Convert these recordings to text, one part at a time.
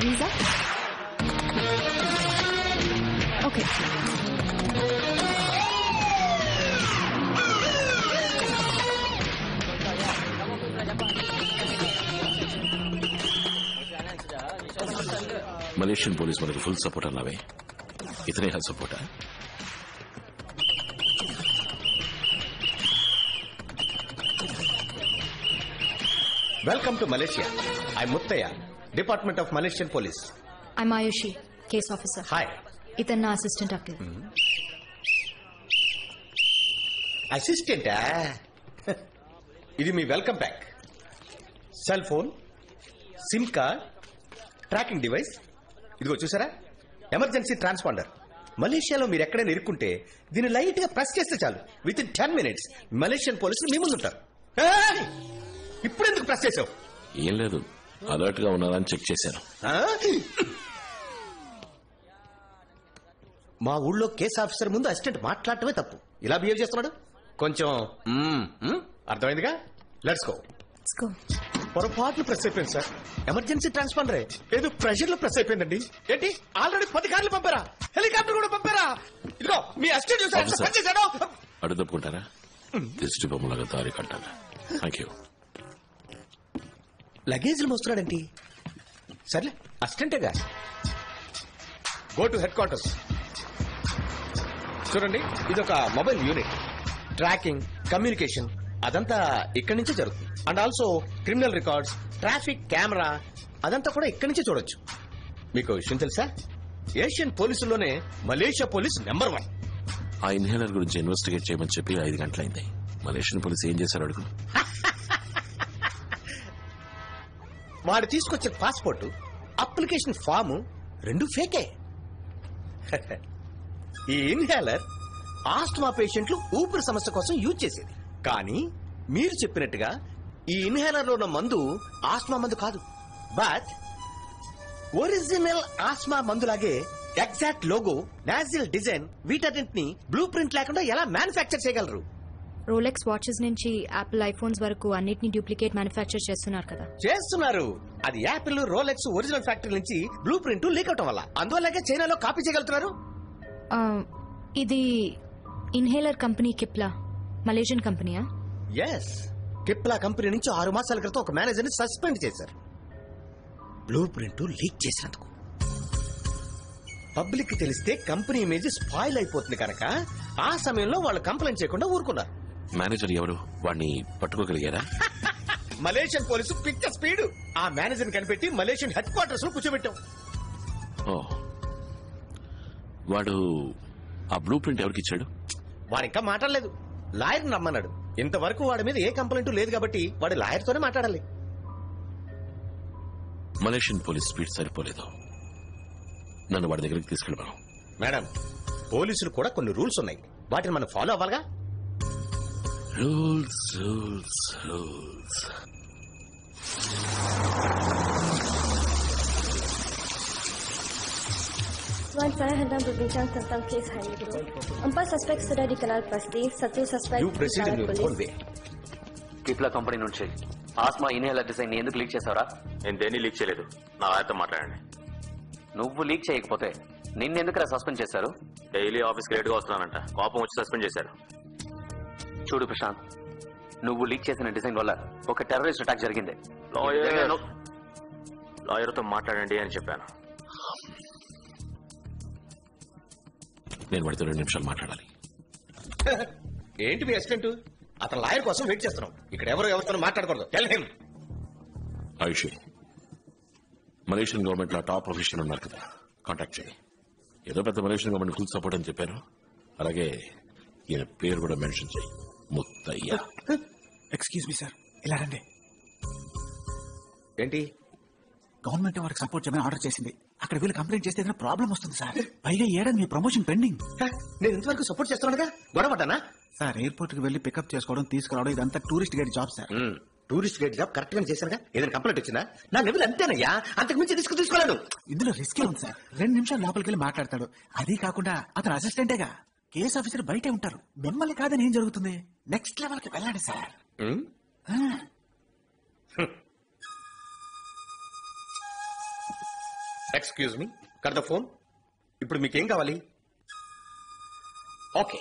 Visa? Okay. Malaysian police మనకు full support అన్నావే, ఇతనే help సపోర్టా? Welcome to Malaysia. I'm Muttaya, Department of Malaysian Police. I'm Ayushi, case officer. Hi. ఇతను నా assistant Akhil. అసిస్టెంటా? ఇది మీ welcome pack. Cell phone, SIM card, tracking device. ఇదిగో చూసారా, emergency transponder. మలేషియాలో మీరు ఎక్కడైనా ఇరుక్కుంటే దీన్ని లైట్ గా ప్రెస్ చేస్తే చాలు, విత్ ఇన్ 10 minutes మలేషియన్ పోలీసులు మీ ముందు ఉంటారు. ఇప్పుడు ఎందుకు ప్రెస్ చేసావు? ఏం లేదు, అలర్ట్ గా ఉన్నారని చెక్ చేశాను. మా ఊళ్ళో కేసు ఆఫీసర్ ముందు అసిస్టెంట్ మాట్లాడటమే తప్పు. ఇలా బిహేవ్ చేస్తున్నాడు. కొంచెం అర్థమైందిగా. Let's go. పొరపాట్లు ప్రెస్ అయిపోయింది సార్. ఎమర్జెన్సీ ట్రాన్స్పాండరే, ఏదో ప్రెషర్ లో ప్రెస్ అయిపోయిందండి. ఏంటి, ఆల్రెడీ 10 కార్లు పంపారా? హెలికాప్టర్ కూడా పంపారా? ఇదిగో మీ అసిస్టెంట్ చూసాడు. అడు తప్పుకుంటారా? దిష్టి బొమ్మలాగా దారి కట్టాలి. Thank you. లగేజ్లు మోస్తున్నాడండి. సర్లే, అసిస్టెంటేగా. Go to headquarters. చూడండి, ఇది ఒక మొబైల్ యూనిట్. ట్రాకింగ్, కమ్యూనికేషన్ అదంతా ఇక్కడి నుంచే జరుగుతుంది. And also criminal records, traffic camera అదంతా కూడా ఇక్కడి నుంచే చూడొచ్చు. మీకు విషయం తెలుసా, ఏషియన్ పోలీసుల్లోనే మలేషియా పోలీస్ నెంబర్ 1. ఆ ఇన్హేలర్ గురించి ఇన్వెస్టిగేట్ చేయమని చెప్పి 5 గంటలైంది. మలేషియన్ పోలీస్ ఏం చేశారు అడుగు. వాడు తీసుకొచ్చిన పాస్పోర్టు, అప్లికేషన్ ఫాము 2 ఫేకే. ఈ ఇన్హేలర్ ఆస్ట్మా పేషెంట్లు ఊపిరి సమస్య కోసం యూజ్ చేసేది. కానీ మీరు చెప్పినట్టుగా ఈ ఇన్హేలర్ లో ఉన్న మందు ఆస్మా మందు కాదు, బట్ ఒరిజినల్ ఆస్మా మందులాగే ఎగ్జాక్ట్ లోగో, నాజిల్ డిజైన్ వీటన్నింటిని బ్లూ ప్రింట్ లేకుండా ఎలా మ్యానుఫ్యాక్చర్ చేయగలరు? రోలెక్స్ వాచెస్ నుంచి యాపిల్ ఐఫోన్స్ వరకు అన్నిటిని డూప్లికేట్ మ్యానుఫ్యాక్చర్ చేస్తున్నారు కదా. చేస్తున్నారు. అది యాపిల్, రోలెక్స్ ఒరిజినల్ ఫ్యాక్టరీ నుంచి బ్లూ ప్రింట్ లీక్ అవటం వల్ల. అందువల్లగా చైనాలో కాపీ చేయగలుగుతున్నారు. ఇది ఇన్హేలర్ కంపెనీ కిప్లా, మలేషియన్ కంపెనీయా? ఎస్, కిప్లా కంపెనీ నుంచి 6 మాసాల క్రితం ఒక మేనేజర్ ని సస్పెండ్ చేశారు, బ్లూ ప్రింట్ లీక్ చేసినందుకు. పబ్లిక్ తెలిస్తే కంపెనీ ఇమేజ్ స్పాయిల్ అయిపోతుంది కనుక ఆ సమయంలో వాళ్ళు కంప్లైంట్ చేయకుండా ఊరుకున్నారు. మేనేజర్ ఎవరు? వాడిని పట్టుకోగలిగారా? మలేషియన్ పోలీసు పిచ్చ స్పీడ్. ఆ మేనేజర్ కనిపెట్టి మలేషియన్ హెడ్ క్వార్టర్స్ లో కూర్చోబెట్టాం. ఓ, వాడు ఆ బ్లూ ప్రింట్ ఎవరికి ఇచ్చాడు? వాడు ఇంకా మాట్లాడలేదు, లాయర్ నమ్మన్నాడు. ఇంతవరకు వాడి మీద ఏ కంప్లైంట్ లేదు కాబట్టి వాడు లాయర్ తోనే మాట్లాడాలి. మలేషియన్ పోలీస్ స్పీడ్ సరిపోలేదు, నన్ను వాడి దగ్గరికి తీసుకెళ్ళమను. మేడం, పోలీసులు కూడా కొన్ని రూల్స్ ఉన్నాయి, వాటిని మనం ఫాలో అవ్వాలిగా. Rules rules rules. Tuan, saya hendak berbincang tentang kes hari ini. 4 suspek sudah dikenal pasti. 1 suspek You proceed in your own way. Cipla company నుంచి ఆస్మా ఇన్హేలర్ డిజైన్ ఎందుకు లీక్ చేసావరా? నేను దేన్ని లీక్ చేయలేదు, నా ఆయనతో మాట్లాడండి. నువ్వు లీక్ చేయకపోతే నిన్నెందుకురా సస్పెండ్ చేశారు? డైలీ ఆఫీస్కి లేట్గా వస్తున్నానంట, కోపం వచ్చి సస్పెండ్ చేశారు. చూడు ప్రశాంత్, నువ్వు లీక్ చేసిన డిజైన్ వల్ల ఒక టెర్రరిస్ట్ అటాక్ జరిగింది. లాయర్తో మాట్లాడండి అని చెప్పాను. నేను వాడితో 2 నిమిషాలు మాట్లాడాలి. ఏంటి మీ అసిస్టెంట్? అతను లాయర్ కోసం వెయిట్ చేస్తున్నాం. ఇక్కడ ఎవరితో మాట్లాడకూడదు. Tell him. Ayushi, Malaysian government లో టాప్ ఆఫీషియల్ ఉన్నారు కదా, కాంటాక్ట్ చేయి. ఏదో పెద్ద మలేషియన్ గవర్నమెంట్ ఫుల్ సపోర్ట్ అని చెప్పారు. అలాగే ఈయన పేరు కూడా మెన్షన్ చేయి, ముత్తయ్య. ఎక్స్క్యూజ్ మీ సార్, ఇలా రండి. ఏంటి? గవర్నమెంట్ వారికి సపోర్ట్ చేయమని ఆర్డర్ చేసింది. అక్కడ వీళ్ళు కంప్లైంట్ చేస్తే ఏదైనా ప్రాబ్లం వస్తుంది సార్. పైగా ఏడాది మీ ప్రమోషన్ పెండింగ్. నేను ఇంతవరకు సపోర్ట్ చేస్తున్నానుగా, గొడవపడ్డానా? సార్, ఎయిర్పోర్ట్ కి వెళ్లి పికప్ చేసుకోవడం, తీసుకురావడం ఇదంతా tourist guide job sir. Tourist guide job correct గా చేశానుగా. ఏదైనా కంప్లైంట్ వచ్చిందా? నా లెవెల్ అంతేనయ్యా, అంతకు మించి రిస్క్ తీసుకోలేను. ఇందులో రిస్కే ఉంది సార్. 2 నిమిషాలు లోపలికి వెళ్ళి మాట్లాడతాడు. అది కాకుండా అతను అసిస్టెంటేగా, కేసు ఆఫీసర్ బయటే ఉంటారు. మిమ్మల్ని కాదని ఏం జరుగుతుంది? నెక్స్ట్ లెవెల్ కి వెళ్ళండి sir. Excuse me, cut the phone. ఇప్పుడు మీకేం కావాలి? ఓకే,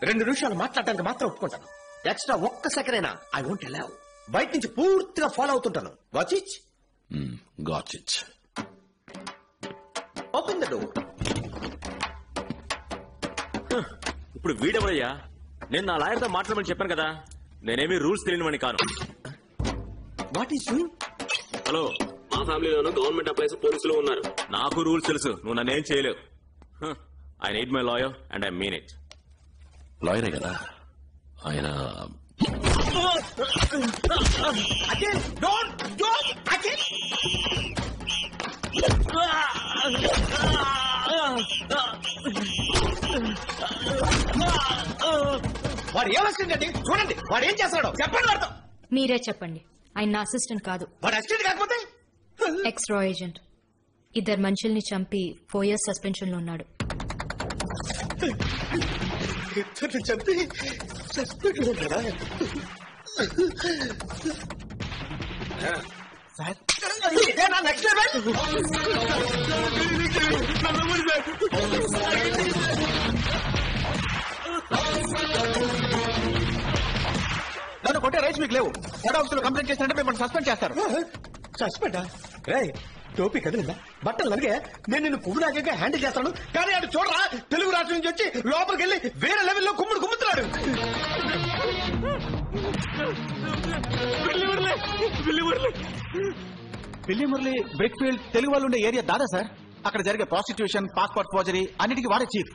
2 నిమిషాలు మాట్లాడడానికి మాత్రం ఒప్పుకుంటాను. ఎక్స్ట్రా ఒక్క సెకండ్ అయినా ఐ వోంట్ అలౌ. బయట నుంచి పూర్తిగా ఫాలో అవుతుంటాను. Watch it. Got it. Open the door. ఇప్పుడు వీడెవడయ్యా? నేను నా లాయర్తో మాట్లాడమని చెప్పాను కదా. నేనేమి రూల్స్ తెలియనివని కాను. What is you? హలో, మా ఫ్యామిలీలోనూ గవర్నమెంట్ ఎంప్లాయీస్ పోలీసులు ఉన్నారు. నాకు రూల్స్ తెలుసు, నువ్వు నన్నేం చేయలేవు. I need my lawyer and I mean it. లాయరే కదా ఆయన. అఖిల్, డోంట్ అఖిల్. వాడు ఏమొస్తుందండి? చూడండి వాడు ఏం చేస్తాడో చెప్పండి. వాడితో మీరే చెప్పండి. ఆయన నా అసిస్టెంట్ కాదు, వాడు అసిస్టెంట్ కాకపోతే ఎక్స్ రా ఏజెంట్. 2 మనుషుల్ని చంపి 4 years సస్పెన్షన్ లో ఉన్నాడు. ఇద్దరిని చంపి సస్పెండ్ ఉంటాడా? సార్ ఇదేనా నెక్స్ట్ లెవెల్? నన్ను కొట్టే రైట్స్ మీకు లేవు. హెడ్ ఆఫీస్ లో కంప్లైంట్ చేసినట్టే మిమ్మల్ని సస్పెండ్ చేస్తారు. సస్పెండా? రేయ్, టోపీ కదిలిందా? బట్టలు నలిగే నేను నిన్ను పువ్వులాగా హ్యాండిల్ చేస్తాను. కానీ అటు చూడరా, తెలుగు రాష్ట్రం నుంచి వచ్చి లోపలికి వెళ్ళి వేరే లెవెల్లో కుమ్ముతున్నాడు. పిల్లి మురళి బ్రిక్ ఫీల్డ్ తెలుగు వాళ్ళు ఉండే ఏరియా దాదా సార్. అక్కడ జరిగే ప్రాస్టిట్యూషన్, పాస్పోర్ట్ ఫోర్జరీ అన్నిటికీ వాడే చీఫ్.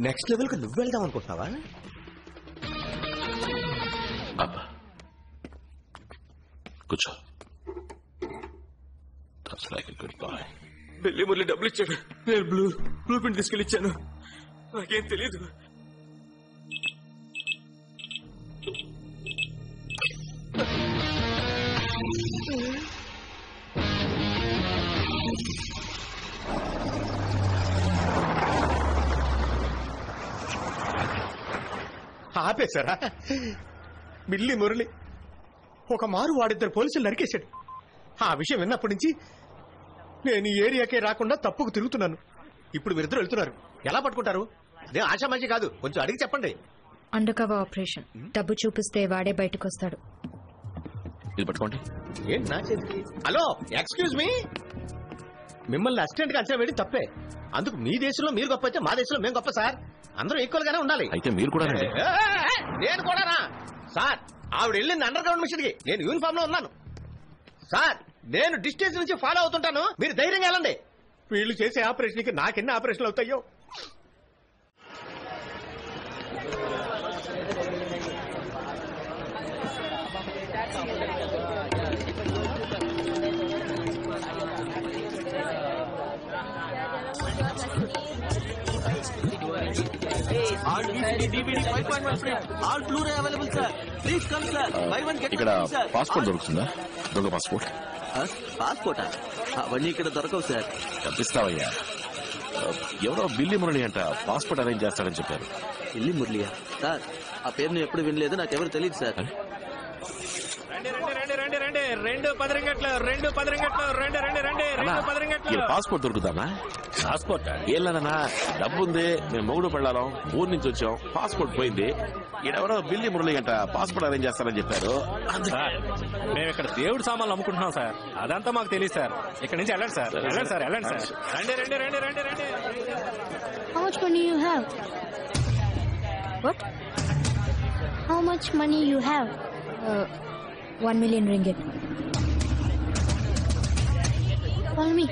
నెక్స్ట్ లెవెల్ కు నువ్వు వెళ్దాం అనుకుంటున్నావా? అబ్బా కూర్చో. That's like a good boy. పెళ్లి మురళి డబ్బులు ఇచ్చాడు. నేను బ్లూ ప్రింట్ తీసుకెళ్ళి ఇచ్చాను. నాకేం తెలీదు. ఆపేశారా? బిల్లి మురళి ఒక మారు వాడిద్దరు పోలీసులు నరికేశాడు. ఆ విషయం విన్నప్పటి నుంచి నేను ఈ ఏరియాకే రాకుండా తప్పుకు తిరుగుతున్నాను. ఇప్పుడు మీరిద్దరు వెళ్తున్నారు. ఎలా పట్టుకుంటారు? అదే ఆశామాషి కాదు, కొంచెం అడిగి చెప్పండి. Under cover operation. డబ్బు చూపిస్తే వాడే బయటకు వస్తాడు. ఇది పట్టుకోండి. ఏంటి నా చేతికి? Hello, excuse me. మిమ్మల్ని అసిస్టెంట్ గా అంచనా వేయడం తప్పే. అందుకు మీ దేశంలో మీరు గొప్ప అయితే మా దేశంలో మేము గొప్ప సార్. అందరూ ఈక్వల్ గానే ఉండాలి. అయితే మీరు కూడా రండి. నేను కూడానా సార్? ఆవిడ వెళ్ళింది అండర్ గ్రౌండ్ మిషన్ కి, నేను యూనిఫామ్ లో ఉన్నాను సార్. నేను డిస్టెన్స్ నుంచి ఫాలో అవుతుంటాను, మీరు ధైర్యంగా వెళ్ళండి. వీళ్ళు చేసే ఆపరేషన్ కి నాకెన్ని ఆపరేషన్లు అవుతాయో. ఇక్కడ పాస్పోర్ట్ దొరుకుతుందా? దొంగ పాస్పోర్ట్. పాస్పోర్టా? అవన్నీ ఇక్కడ దొరకవు సార్. తప్పిస్తావయ్యా. ఎవరో బిల్లి మురళి అంట పాస్పోర్ట్ అరేంజ్ చేస్తాడని చెప్పారు. బిల్లి మురళియా? సార్ ఆ పేరు నేను ఎప్పుడు వినలేదు, నాకెవరు తెలియదు సార్. పాస్పోర్ట్ దొరుకుతానా? పాస్పోర్ట్ ఏళ్ళనా? డబ్బుంది, మేము మొగుడు పెళ్ళాం, ఊరు నుంచి వచ్చాం, పాస్పోర్ట్ పోయింది. ఈడెవరో బిల్లి మురళి అంట పాస్పోర్ట్ అరేంజ్ చేస్తారని చెప్పారు. మేము ఇక్కడ దేవుడు సామాన్లు అమ్ముకుంటున్నాం సార్, అదంతా మాకు తెలియదు సార్. ఇక్కడ నుంచి వెళ్ళండి సార్, వెళ్ళండి సార్, వెళ్ళండి సార్. రండి రండి రండి రండి రండి. How much money you have? What? How much money you have? 1 million ringgit. Follow me.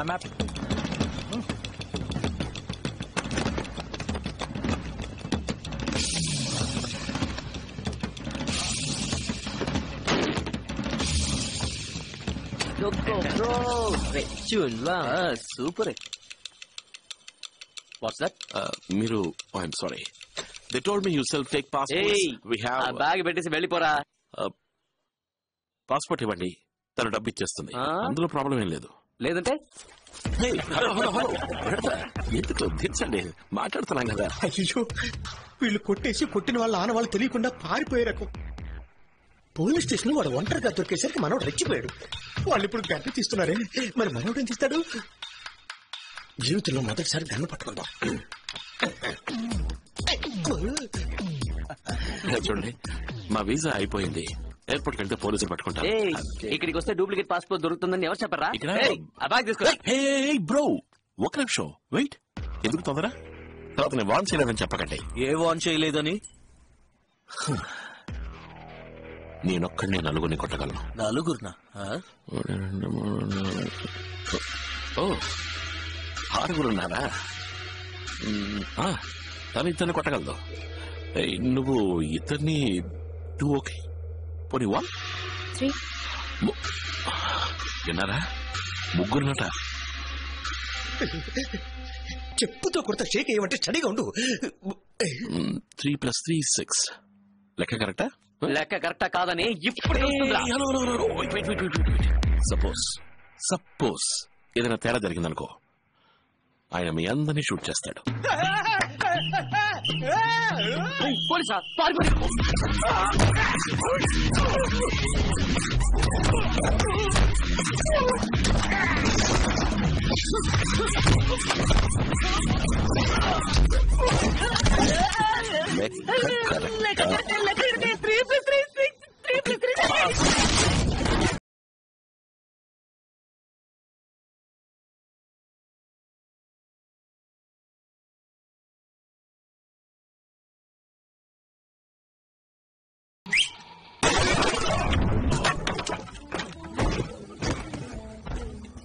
I'm up. Super. What's that? మీరు I'm sorry, they told me you sell fake passports. We have bag పెట్టేసి వెళ్ళిపోరా. Passport ఇవ్వండి, తను డబ్బు ఇచ్చేస్తుంది. అందులో problem ఏం లేదు. లేదంటే ఎందుకు దించండి, మాట్లాడుతున్నాం కదా. అయ్యో, వీళ్ళు కొట్టేసి కొట్టిన వాళ్ళ ఆనవాళ్ళు తెలియకుండా పారిపోయే రకం. పోలీస్ స్టేషన్ వాడు ఒంటరిగా దొరికేసరికి మనోడు రెచ్చిపోయాడు. వాళ్ళు ఇప్పుడు గన్ను తీస్తున్నారే, మరి మనోడు ఏం తీస్తాడు? జీవితంలో మొదటిసారి గన్ను పట్టుకుందాం. చూడండి, మా వీసా అయిపోయింది. ఎయిర్పోర్ట్ వెళ్తే పోలీసులు పట్టుకుంటారు. ఇక్కడికి వస్తే డూప్లికేట్ పాస్పోర్ట్ దొరుకుతుందని ఎవరు చెప్పరా? ఇక్కడ ఆ బ్యాగ్ తీసుకో. బ్రో, ఒక నిమిషం వెయిట్. ఎందుకు తొందర? తర్వాత నేను వాన్ చేయలేదని చెప్పకండి. ఏ వాన్ చేయలేదని? నేనొక్కడినే నలుగురిని కొట్టగలను. నలుగురునా? ఓ, ఆరుగురున్నారా? తను ఇద్దరిని కొట్టగలదు. నువ్వు ఇద్దరిని టూ ఓకే, పోనీ 1 3 విన్నారా? ముగ్గురునట. చెప్పుతో కొడతా షేక్ ఏమంటే స్టడీగా ఉండు. 3 + 3 6. లెక్క కరెక్టా? లెక్క కరెక్టా కాదని ఇప్పుడు సపోజ్ ఏదైనా తేడా జరిగిందనుకో, ఆయన మీ అందరినీ షూట్ చేస్తాడు. పోలీసా?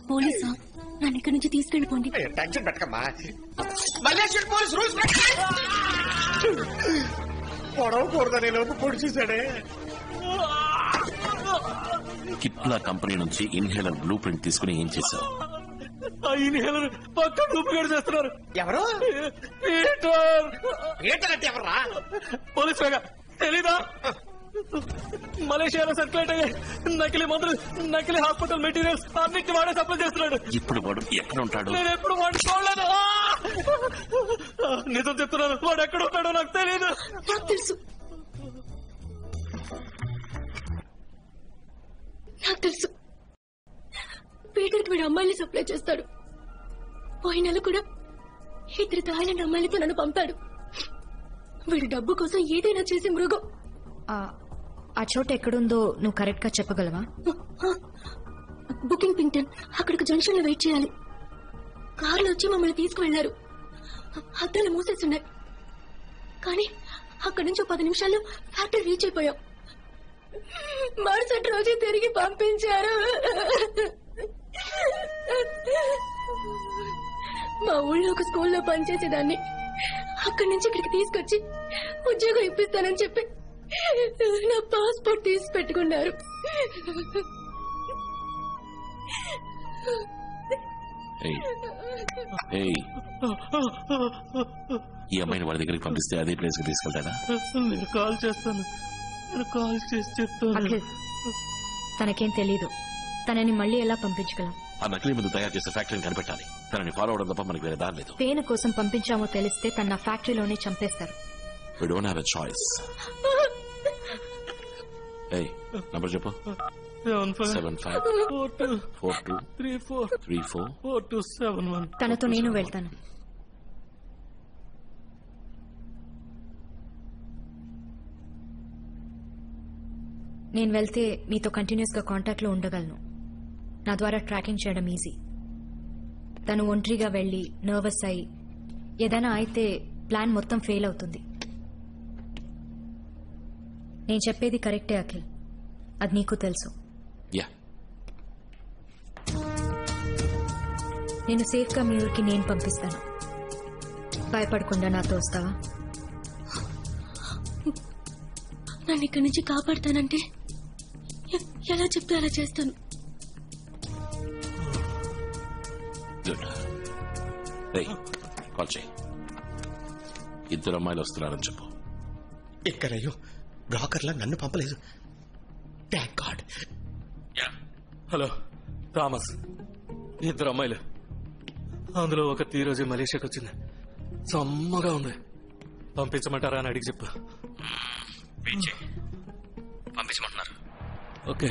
పోలీసా? నన్ను ఇక్కడి నుంచి తీసుకెళ్ళిపోండి. టెన్షన్ పెట్టకమ్మా. మలేషియన్ పోలీస్ రూల్స్ పొడవకూడదని లోపు పొడి చూశాడే. కిప్లా కంపెనీ నుంచి ఇన్హేలర్ బ్లూ ప్రింట్ తీసుకుని ఏం చేశావు? ఆ ఇన్హేలర్ పక్క డూప్లికేట్ చేస్తున్నారు. ఎవరు? పీటర్ అంటే ఎవర్రా? పోలీస్ తెలీదా? మలేషియాలో సర్క్యులేట్ అయ్యే నకిలీ మందులు, నకిలీ హాస్పిటల్ మెటీరియల్స్ అన్నిటి వాడే సప్లై చేస్తున్నాడు. ఇప్పుడు వాడు ఎక్కడ ఉంటాడు? నేను ఎప్పుడు వాడు చూడలేదు. నిజం చెప్తున్నాను, వాడు ఎక్కడ ఉంటాడో నాకు తెలియదు. నాకు తెలుసు, నాకు తెలుసు. పీటర్కి వీడు అమ్మాయిని సప్లై చేస్తాడు. పోయిన నెల కూడా 2 థాయిలాండ్ అమ్మాయిలతో నన్ను పంపాడు. వీడు డబ్బు కోసం ఏదైనా చేసి మృగం. ఆ చోట ఎక్కడుందో నువ్వు కరెక్ట్ గా చెప్పగలవా? బుకింగ్ పింగ్టన్. అక్కడికి జంక్షన్ లో వెయిట్ చేయాలి. కార్లో వచ్చి మమ్మల్ని తీసుకువెళ్లారు. అద్దాలు మూసేస్తున్నాయి. కానీ అక్కడి నుంచి 10 నిమిషాల్లో ఫ్యాక్టరీ రీచ్ అయిపోయాం. మరుసటి రోజే తిరిగి పంపించారు. మా ఊళ్ళో ఒక స్కూల్లో పనిచేసేదాన్ని. అక్కడి నుంచి ఇక్కడికి తీసుకొచ్చి ఉద్యోగం ఇప్పిస్తానని చెప్పి నా పాస్పోర్ట్ తీసి పెట్టుకున్నారు. ఈ అమ్మాయిని వాళ్ళ దగ్గరికి పంపిస్తే అదే ప్లేస్ కి తీసుకెళ్తాడా? నేను కాల్ చేస్తాను, కాల్ చేసి చెప్తాను. అఖిల్, తనకేం తెలీదు. తనని మళ్ళీ ఎలా పంపించగలం? ఆ నకిలీ ముందు తయారు చేసే ఫ్యాక్టరీని కనిపెట్టాలి. తనని ఫాలో అవడం తప్ప మనకి వేరే దారి లేదు. పేన కోసం పంపించామో తెలిస్తే తన ఫ్యాక్టరీలోనే చంపేస్తారు. We don't have a choice. Number చెప్పు. 75423434. తనతో నేను వెళ్తాను. నేను వెళ్తే మీతో కంటిన్యూస్ గా కాంటాక్ట్ లో ఉండగలను. నా ద్వారా ట్రాకింగ్ చేయడం ఈజీ. తను ఒంటరిగా వెళ్లి నర్వస్ అయి ఏదైనా అయితే ప్లాన్ మొత్తం ఫెయిల్ అవుతుంది. నేను చెప్పేది కరెక్టే అఖిల్, అది నీకు తెలుసు. నేను సేఫ్ గా మీ ఊరికి నేను పంపిస్తాను. భయపడకుండా నాతో వస్తావా? నన్ను ఇక్కడి నుంచి కాపాడుతానంటే ఎలా చెప్తే అలా చేస్తాను. గుడ్. రేయ్, కాల్ చేయి. 2 అమ్మాయిలు వస్తున్నారని చెప్పు. ఎక్కడయ్యో బ్రాకర్లా నన్ను పంపలేదు. Thank God. హలో థామస్, 2 అమ్మాయిలు, అందులో ఒక ఈ రోజు మలేషియాకి వచ్చింది. సమ్మగా ఉంది. పంపించమంటారా అని అడిగి చెప్పు. పంపించమంటున్నారు. ఓకే.